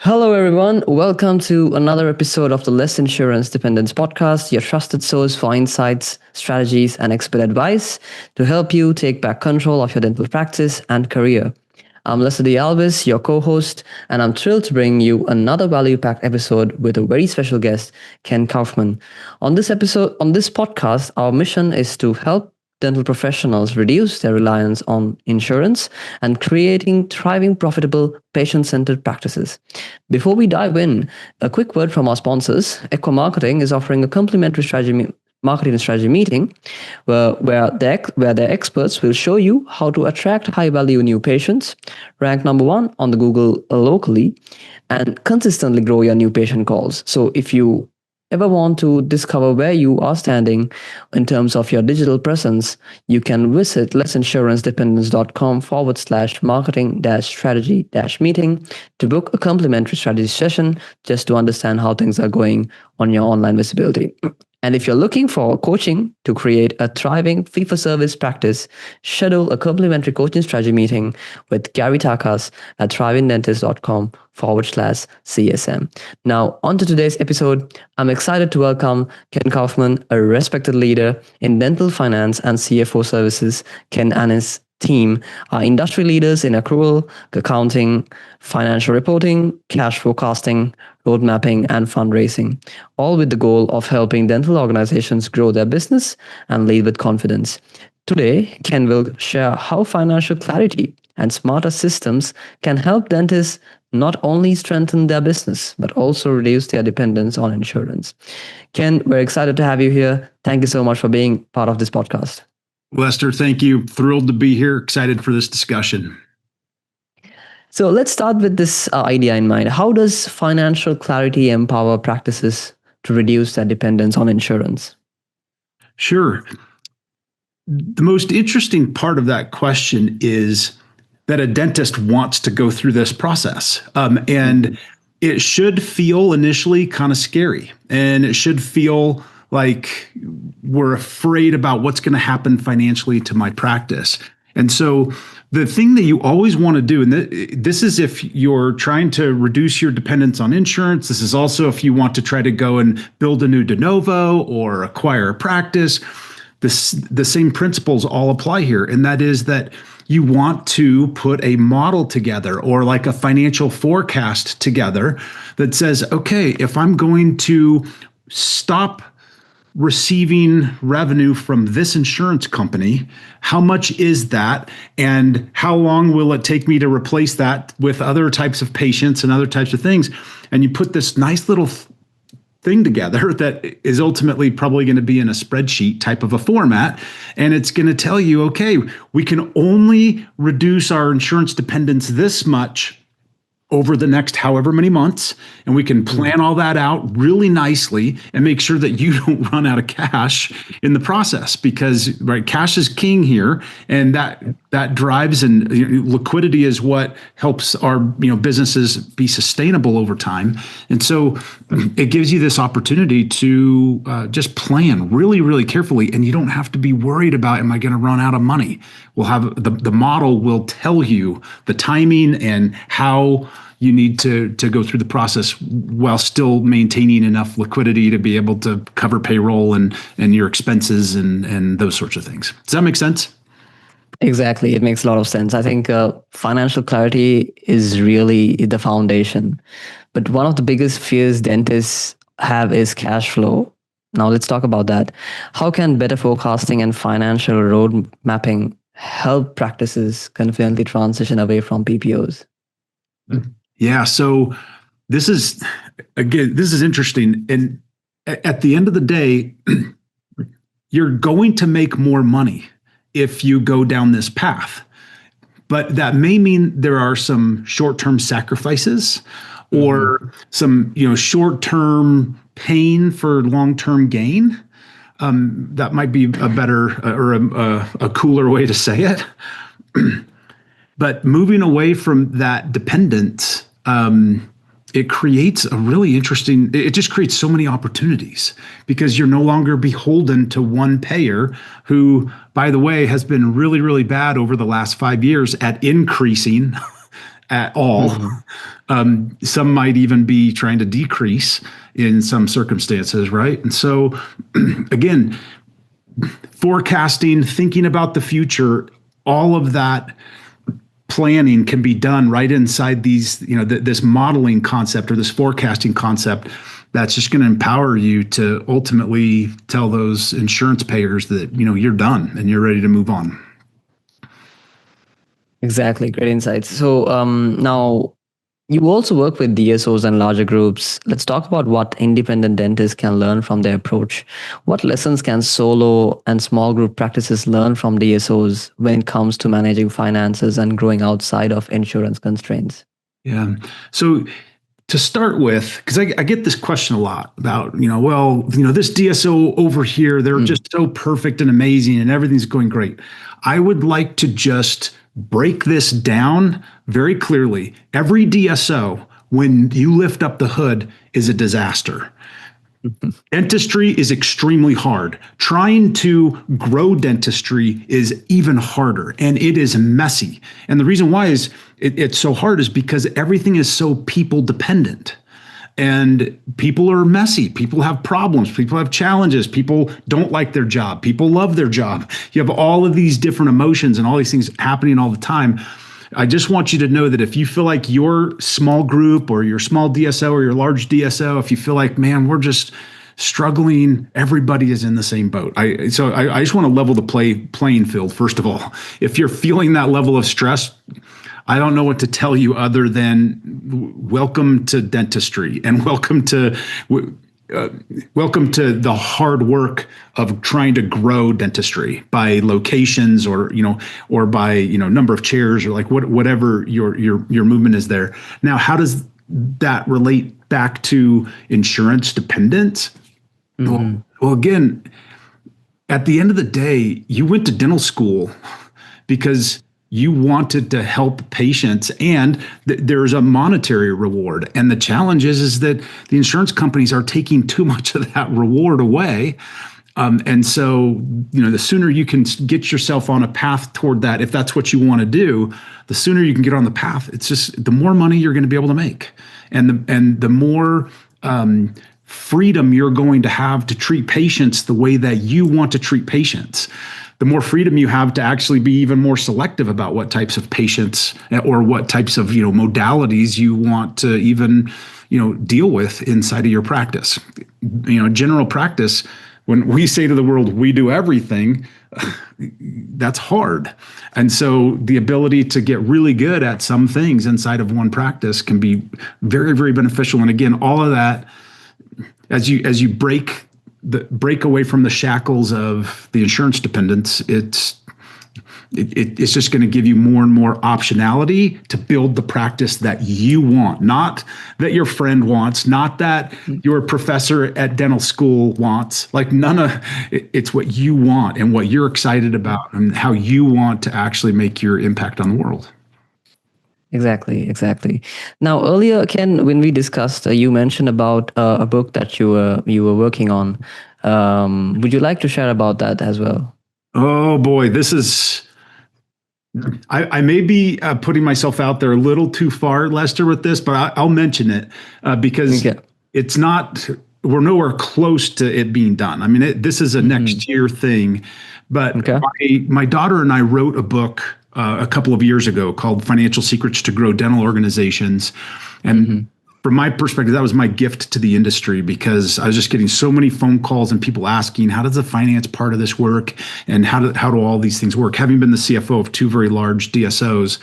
Hello, everyone. Welcome to another episode of the Less Insurance Dependence podcast, your trusted source for insights, strategies, and expert advice to help you take back control of your dental practice and career. I'm Leslie Alvis, your co host, and I'm thrilled to bring you another value packed episode with a very special guest, Ken Kaufman. On this podcast, our mission is to help dental professionals reduce their reliance on insurance and creating thriving, profitable, patient centered practices. Before we dive in, a quick word from our sponsors. Echo Marketing is offering a complimentary marketing strategy meeting where their experts will show you how to attract high value new patients, rank number one on the Google locally, and consistently grow your new patient calls. So if you ever want to discover where you are standing in terms of your digital presence, you can visit lessinsurancedependence.com/marketing-strategy-meeting to book a complimentary strategy session just to understand how things are going on your online visibility. And if you're looking for coaching to create a thriving fee-for-service practice, schedule a complimentary coaching strategy meeting with Gary Takas at thrivingdentist.com/CSM. Now, on to today's episode. I'm excited to welcome Ken Kaufman, a respected leader in dental finance and CFO services. Ken and his team are industry leaders in accrual, accounting, financial reporting, cash forecasting, road mapping, and fundraising, all with the goal of helping dental organizations grow their business and lead with confidence. Today, Ken will share how financial clarity and smarter systems can help dentists not only strengthen their business, but also reduce their dependence on insurance. Ken, we're excited to have you here. Thank you so much for being part of this podcast. Lester, thank you. Thrilled to be here. Excited for this discussion. So let's start with this idea in mind. How does financial clarity empower practices to reduce their dependence on insurance? Sure. The most interesting part of that question is that a dentist wants to go through this process. And it should feel initially kind of scary, and it should feel like we're afraid about what's going to happen financially to my practice. And so the thing that you always want to do, and this is if you're trying to reduce your dependence on insurance, this is also if you want to try to go and build a new de novo or acquire a practice, the same principles all apply here. And that is that you want to put a model together or like a financial forecast together that says, okay, if I'm going to stop receiving revenue from this insurance company, how much is that? And how long will it take me to replace that with other types of patients and other types of things? And you put this nice little thing together that is ultimately probably going to be in a spreadsheet type of a format. And it's going to tell you, okay, we can only reduce our insurance dependence this much over the next however many months, and we can plan all that out really nicely and make sure that you don't run out of cash in the process, because right, cash is king here, and that drives, and liquidity is what helps our businesses be sustainable over time. And so it gives you this opportunity to just plan really, really carefully, and you don't have to be worried about, am I going to run out of money? We'll have the model will tell you the timing and how you need to go through the process while still maintaining enough liquidity to be able to cover payroll and your expenses and those sorts of things. Does that make sense? Exactly. It makes a lot of sense. I think financial clarity is really the foundation. But one of the biggest fears dentists have is cash flow. Now let's talk about that. How can better forecasting and financial road mapping help practices confidently transition away from PPOs? Yeah. So this is interesting. And at the end of the day, you're going to make more money if you go down this path. But that may mean there are some short-term sacrifices or some, short-term pain for long-term gain. That might be a better or a cooler way to say it. But moving away from that dependence, it creates it just creates so many opportunities, because you're no longer beholden to one payer who, by the way, has been really, really bad over the last 5 years at increasing at all. Some might even be trying to decrease in some circumstances, right? And so, again, forecasting, thinking about the future, all of that planning can be done right inside these, this modeling concept or this forecasting concept that's just going to empower you to ultimately tell those insurance payers that, you're done and you're ready to move on. Exactly. Great insights. So now you also work with DSOs and larger groups. Let's talk about what independent dentists can learn from their approach. What lessons can solo and small group practices learn from DSOs when it comes to managing finances and growing outside of insurance constraints? Yeah. So to start with, because I get this question a lot about, this DSO over here, they're just so perfect and amazing and everything's going great. I would like to just break this down very clearly. Every DSO, when you lift up the hood, is a disaster. Dentistry is extremely hard. Trying to grow dentistry is even harder, and it is messy. And the reason why is it's so hard is because everything is so people dependent. And people are messy. People have problems. People have challenges. People don't like their job. People love their job. You have all of these different emotions and all these things happening all the time. I just want you to know that if you feel like your small group or your small DSO or your large DSO, if you feel like, man, we're just struggling, everybody is in the same boat. I just want to level the playing field, first of all. If you're feeling that level of stress, I don't know what to tell you other than welcome to dentistry and welcome to the hard work of trying to grow dentistry by locations or by number of chairs or like whatever your movement is there. Now, how does that relate back to insurance dependence? Well, again, at the end of the day, you went to dental school because you wanted to help patients, and there's a monetary reward. And the challenge is that the insurance companies are taking too much of that reward away. And so, the sooner you can get yourself on a path toward that, if that's what you want to do, the sooner you can get on the path. It's just the more money you're going to be able to make, and the more freedom you're going to have to treat patients the way that you want to treat patients. The more freedom you have to actually be even more selective about what types of patients or what types of modalities you want to even deal with inside of your practice. General practice, when we say to the world, we do everything, that's hard. And so the ability to get really good at some things inside of one practice can be very, very beneficial. And again, all of that, as you break away from the shackles of the insurance dependence, it's just going to give you more and more optionality to build the practice that you want, not that your friend wants, not that your professor at dental school wants. Like it's what you want and what you're excited about and how you want to actually make your impact on the world. Exactly. Now, earlier, Ken, when we discussed, you mentioned about a book that you were working on. Would you like to share about that as well? Oh boy, this is. I may be putting myself out there a little too far, Lester, with this, but I'll mention it because it's not. We're nowhere close to it being done. I mean, this is a next year thing, but my daughter and I wrote a book a couple of years ago called Financial Secrets to Grow Dental Organizations. And from my perspective, that was my gift to the industry because I was just getting so many phone calls and people asking, how does the finance part of this work? And how do all these things work? Having been the CFO of two very large DSOs.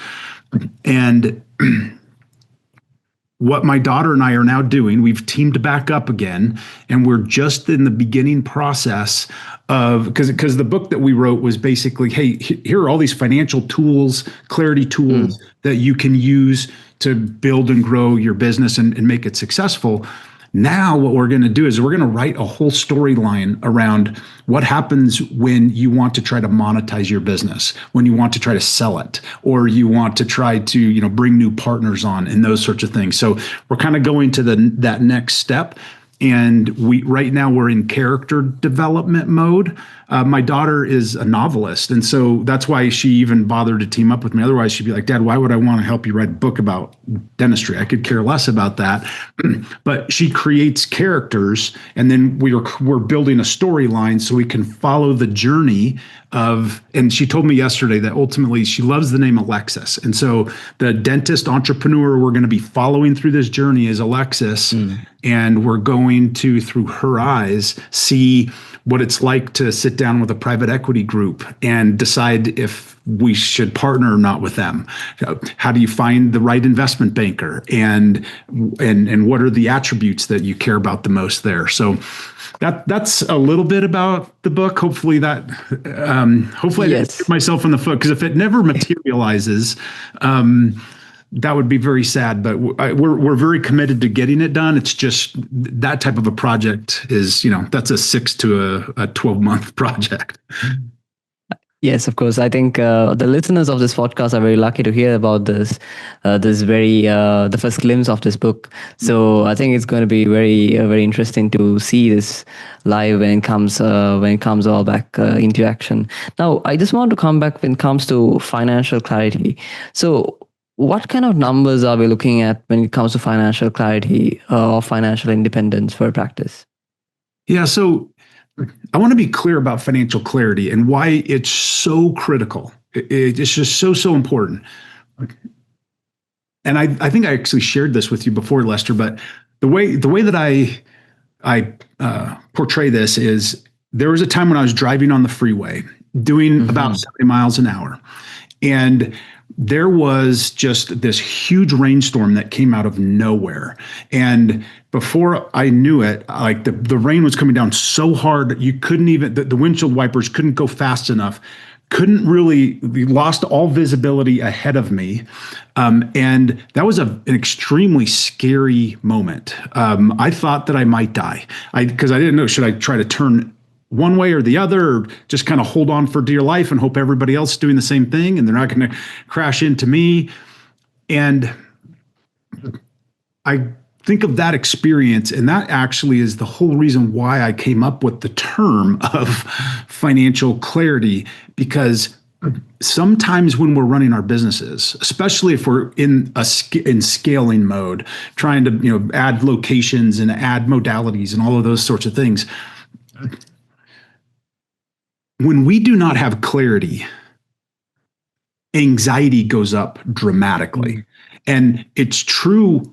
And what my daughter and I are now doing, we've teamed back up again, and we're just in the beginning process of, because the book that we wrote was basically, hey, here are all these financial tools, clarity tools that you can use to build and grow your business and make it successful. Now what we're going to do is we're going to write a whole storyline around what happens when you want to try to monetize your business, when you want to try to sell it, or you want to try to bring new partners on and those sorts of things. So we're kind of going to that next step. And right now we're in character development mode My daughter is a novelist, and so that's why she even bothered to team up with me. Otherwise, she'd be like, "Dad, why would I want to help you write a book about dentistry? I could care less about that." But she creates characters, and then we're building a storyline so we can follow the journey of. And she told me yesterday that ultimately she loves the name Alexis, and so the dentist entrepreneur we're going to be following through this journey is Alexis, and we're going to, through her eyes, see what it's like to sit down with a private equity group and decide if we should partner or not with them. How do you find the right investment banker, and what are the attributes that you care about the most there? So that's a little bit about the book. Hopefully I didn't shoot myself in the foot, because if it never materializes, that would be very sad, but we're very committed to getting it done. It's just that type of a project is, that's a 6 to a 12-month project. Yes, of course. I think the listeners of this podcast are very lucky to hear about this, the first glimpse of this book. So I think it's going to be very, very interesting to see this live when it comes all back into action. Now, I just want to come back when it comes to financial clarity. So, what kind of numbers are we looking at when it comes to financial clarity or financial independence for practice? Yeah, so I want to be clear about financial clarity and why it's so critical. It's just so important. And I think I actually shared this with you before, Lester, but the way that I portray this is, there was a time when I was driving on the freeway doing about 70 miles an hour, and there was just this huge rainstorm that came out of nowhere. And before I knew it, like the rain was coming down so hard, you couldn't even, the windshield wipers couldn't go fast enough, we lost all visibility ahead of me. And that was an extremely scary moment. I thought that I might die, because I didn't know, should I try to turn one way or the other, or just kind of hold on for dear life and hope everybody else is doing the same thing and they're not going to crash into me. And I think of that experience, and that actually is the whole reason why I came up with the term of financial clarity, because sometimes when we're running our businesses, especially if we're in scaling mode, trying to add locations and add modalities and all of those sorts of things, when we do not have clarity, anxiety goes up dramatically. And it's true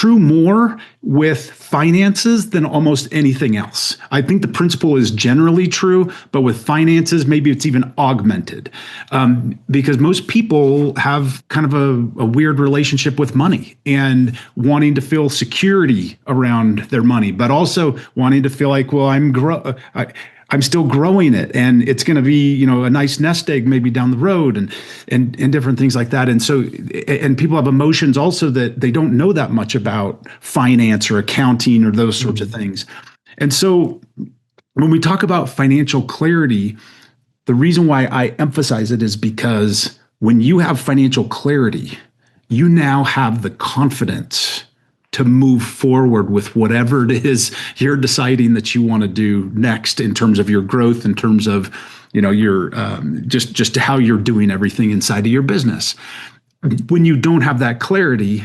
more with finances than almost anything else. I think the principle is generally true, but with finances, maybe it's even augmented, because most people have kind of a weird relationship with money and wanting to feel security around their money, but also wanting to feel like, well, I'm still growing it, and it's going to be, a nice nest egg maybe down the road, and different things like that. And so, and people have emotions also that they don't know that much about finance or accounting or those sorts of things. And so when we talk about financial clarity, the reason why I emphasize it is because when you have financial clarity, you now have the confidence to move forward with whatever it is you're deciding that you want to do next, in terms of your growth, in terms of your just how you're doing everything inside of your business. When you don't have that clarity,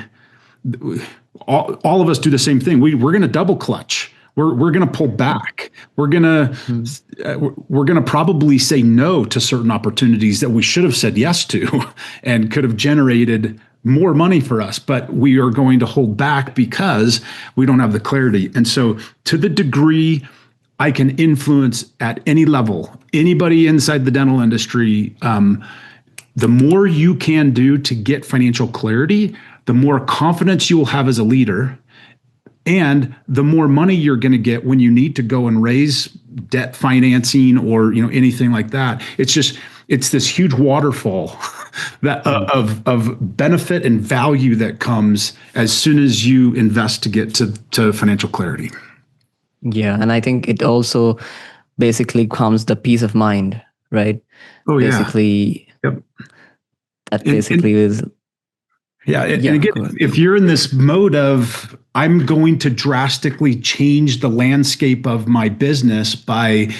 all of us do the same thing. We're going to double clutch. We're going to pull back. We're going to probably say no to certain opportunities that we should have said yes to and could have generated more money for us, but we are going to hold back because we don't have the clarity. And so, to the degree I can influence at any level, anybody inside the dental industry, the more you can do to get financial clarity, the more confidence you will have as a leader, and the more money you're going to get when you need to go and raise debt financing or anything like that. It's this huge waterfall that of benefit and value that comes as soon as you invest to get to financial clarity. Yeah, and I think it also basically comes the peace of mind, right? Oh yeah. Basically, yep. That basically is. Yeah, and again, if you're in this mode of, I'm going to drastically change the landscape of my business by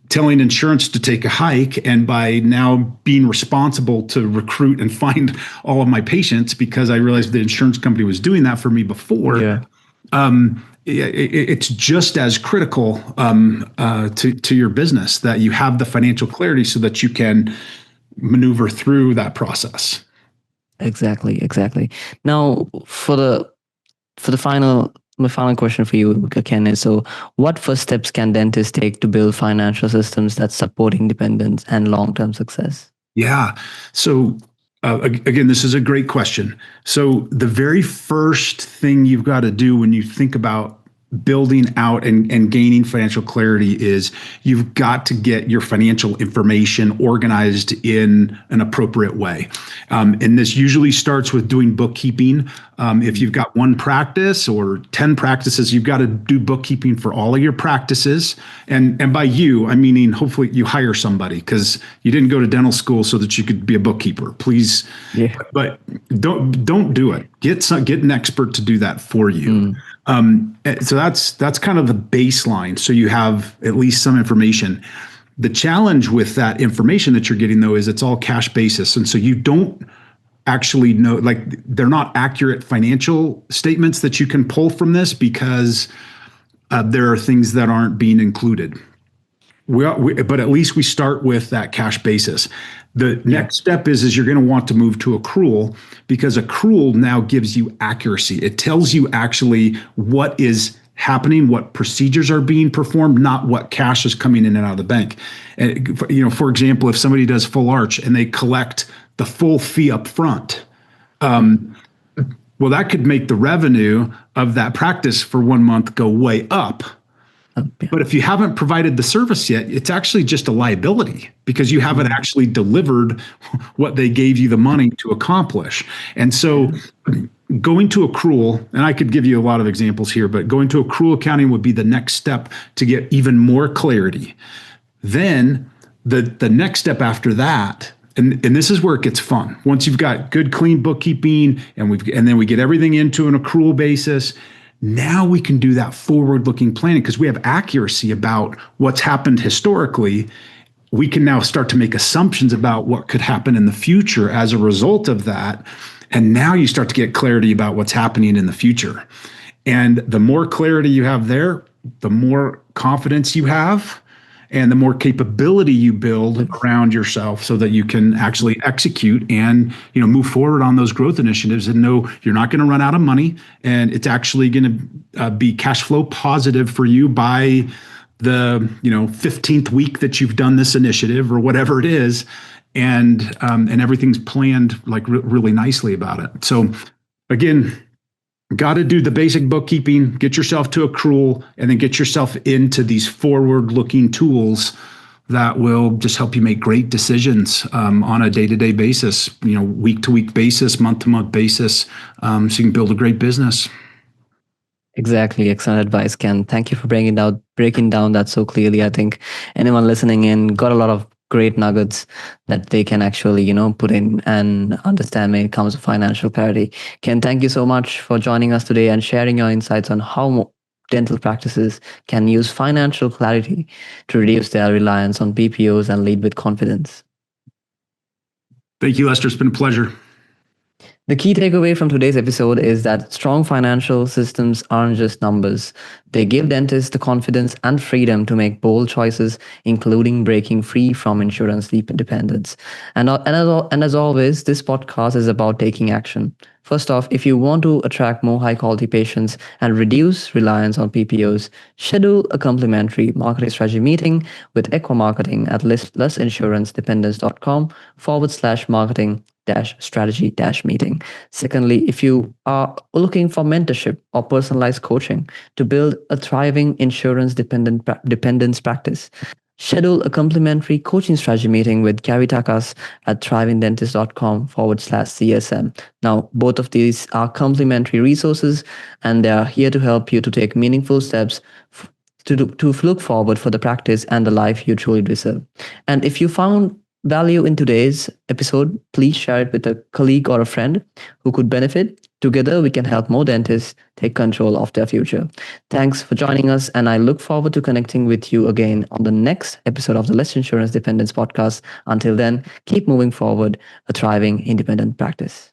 telling insurance to take a hike, and by now being responsible to recruit and find all of my patients because I realized the insurance company was doing that for me before. Yeah. It's just as critical to your business that you have the financial clarity so that you can maneuver through that process. Exactly. Now, my final question for you, Ken, is so what first steps can dentists take to build financial systems that support independence and long-term success? Yeah. So again, this is a great question. So the very first thing you've got to do when you think about building out and gaining financial clarity is you've got to get your financial information organized in an appropriate way. And this usually starts with doing bookkeeping. If you've got one practice or 10 practices, you've got to do bookkeeping for all of your practices. And by you, I'm meaning hopefully you hire somebody because you didn't go to dental school so that you could be a bookkeeper. Please, but don't do it. Get an expert to do that for you. So that's kind of the baseline. So you have at least some information. The challenge with that information that you're getting, though, is it's all cash basis. And so you don't actually know, like, they're not accurate financial statements that you can pull from this because there are things that aren't being included. But at least we start with that cash basis. The next step is you're going to want to move to accrual, because accrual now gives you accuracy. It tells you actually what is happening, what procedures are being performed, not what cash is coming in and out of the bank. And, for example, if somebody does full arch and they collect the full fee up front, well, that could make the revenue of that practice for 1 month go way up. But if you haven't provided the service yet, it's actually just a liability because you haven't actually delivered what they gave you the money to accomplish. And so going to accrual, and I could give you a lot of examples here, but going to accrual accounting would be the next step to get even more clarity. Then the next step after that, and this is where it gets fun. Once you've got good, clean bookkeeping and then we get everything into an accrual basis, now we can do that forward-looking planning because we have accuracy about what's happened historically. We can now start to make assumptions about what could happen in the future as a result of that. And now you start to get clarity about what's happening in the future. And the more clarity you have there, the more confidence you have, and the more capability you build around yourself so that you can actually execute and move forward on those growth initiatives and know you're not going to run out of money, and it's actually going to be cash flow positive for you by the 15th week that you've done this initiative or whatever it is, and everything's planned like really nicely about it. So again, got to do the basic bookkeeping, get yourself to accrual, and then get yourself into these forward-looking tools that will just help you make great decisions on a day-to-day basis, week-to-week basis, month-to-month basis, so you can build a great business. Exactly. Excellent advice, Ken. Thank you for breaking down that so clearly. I think anyone listening in got a lot of great nuggets that they can actually, put in and understand when it comes to financial clarity. Ken, thank you so much for joining us today and sharing your insights on how dental practices can use financial clarity to reduce their reliance on PPOs and lead with confidence. Thank you, Lester. It's been a pleasure. The key takeaway from today's episode is that strong financial systems aren't just numbers. They give dentists the confidence and freedom to make bold choices, including breaking free from insurance dependence. And as always, this podcast is about taking action. First off, if you want to attract more high-quality patients and reduce reliance on PPOs, schedule a complimentary marketing strategy meeting with Equa at lessinsurance.com/marketing-strategy-meeting. Secondly, if you are looking for mentorship or personalized coaching to build a thriving insurance dependence practice, schedule a complimentary coaching strategy meeting with Gary Takas at thrivingdentist.com/CSM. Now, both of these are complimentary resources, and they are here to help you to take meaningful steps to look forward for the practice and the life you truly deserve. And if you found value in today's episode, please share it with a colleague or a friend who could benefit. Together, we can help more dentists take control of their future. Thanks for joining us, and I look forward to connecting with you again on the next episode of the Less Insurance Dependence podcast. Until then, keep moving forward, a thriving independent practice.